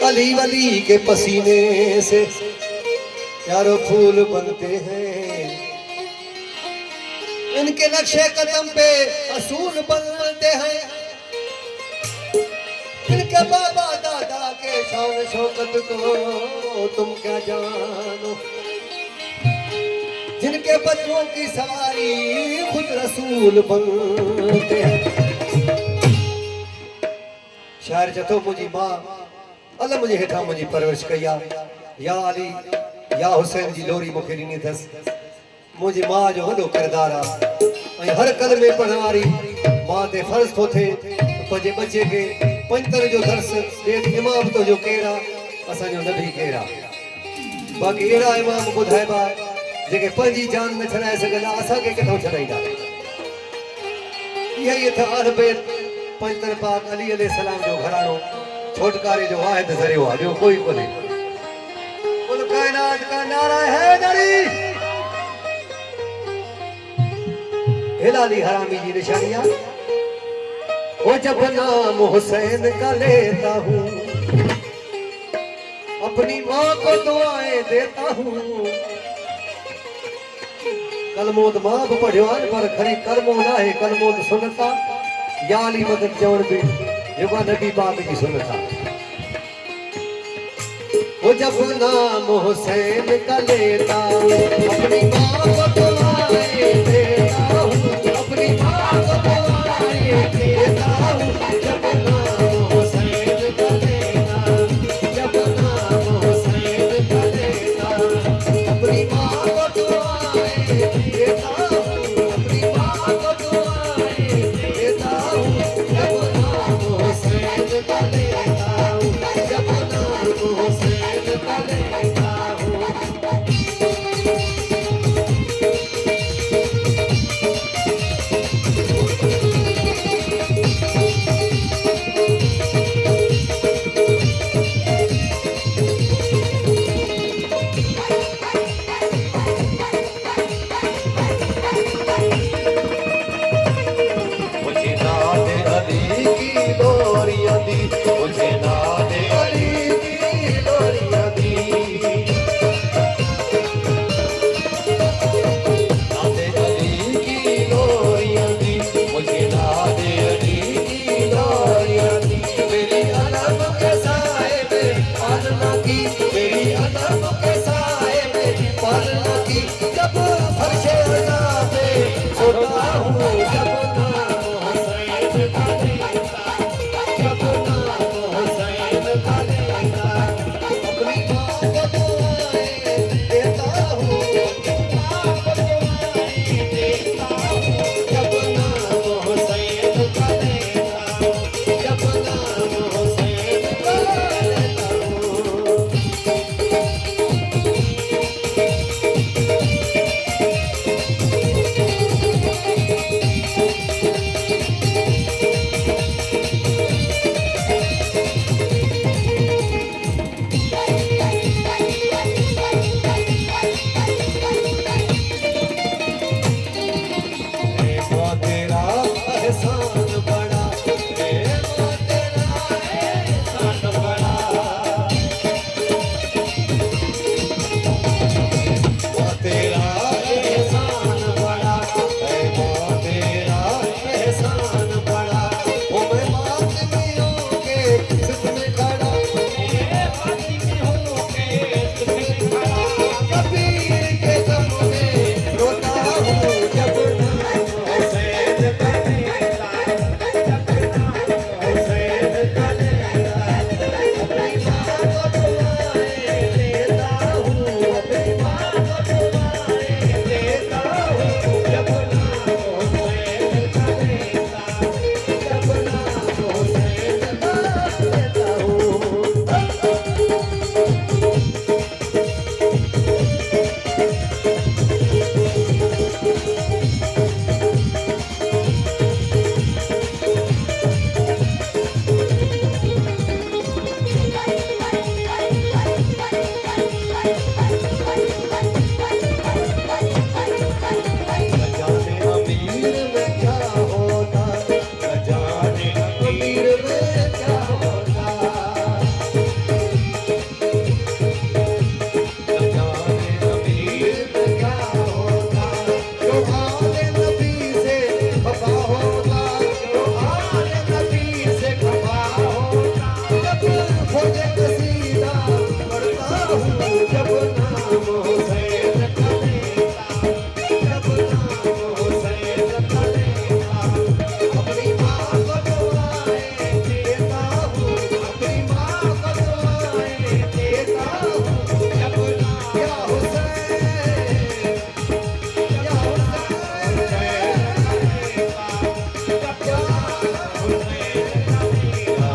अली वली के पसीने से यारो फूल बनते हैं, इनके नक्शे कदम पे असूल बनते हैं। इनके बाबा दादा के शान शौकत को तुम क्या जानो, जिनके बच्चों की सवारी खुद रसूल बनते हैं। शायर जतो मुझी मां अल मुझे हेठा मुझी परवरिश कया, या अली या हुसैन जी लोरी मुखे ॾिनी अथसि। मुझी मां जो वॾो किरदार आहे, हर कलमे पढ़ण वारी मां ते फर्ज़ थो थिए पंहिंजे बचे खे पंजतर जो दर्स ॾे। इमाम तुंहिंजो केरु आहे, असांजो नबी केरु आहे। बाक़ी अहिड़ा इमाम ॿुधाइबा जेके पंहिंजी जान न छॾाए सघंदा, असांखे किथां छॾाईंदा। इहा ई अथव अहल पंजतर पाक अली अलैहिस्सलाम जो घरानो छोटकारे जो वाहिद ज़रियो आहे, ॿियो कोई कोन्हे। कुल कायनात का नारा है दरी, हिलाली हरामी जी निशानी आहे। वो जब नाम हुसैन का लेता हूँ, अपनी माँ को दुआएं देता हूँ। कलमोद मां भी पढ़ियो आहे पर खरी कर्मो ना है, कलमोद सुनता या अली मदद चवण भी जेको नबी पाक जी सुनता। वो जब नाम हुसैन का लेता हूँ, अपनी माँ को दुआएं देता हूँ, अपनी माँ को दुआएं देता हूँ। जब नाम हुसैन का लेता हूँ, जब नाम हुसैन का लेता हूँ, अपनी माँ को दुआएं देता हूँ, अपनी माँ को दुआएं देता हूँ। जब नाम हुसैन का लेता हूँ, जब नाम हुसैन का लेता हूँ। अमीर में क्या होता, न जाने अमीर में क्या होता, जो आले नबी से खफा होता, जो आले नबी से खफा होता, जब खोजे कसीदा पढ़ता हूँ, जब नाम हुसैन का लेता, जब नाम हुसैन का लेता, अपनी माँ को दुआएं देता हूँ, अपनी माँ को दुआएं देता हूँ, जब नाम या हुसैन, या हुसैन, या हुसैन, या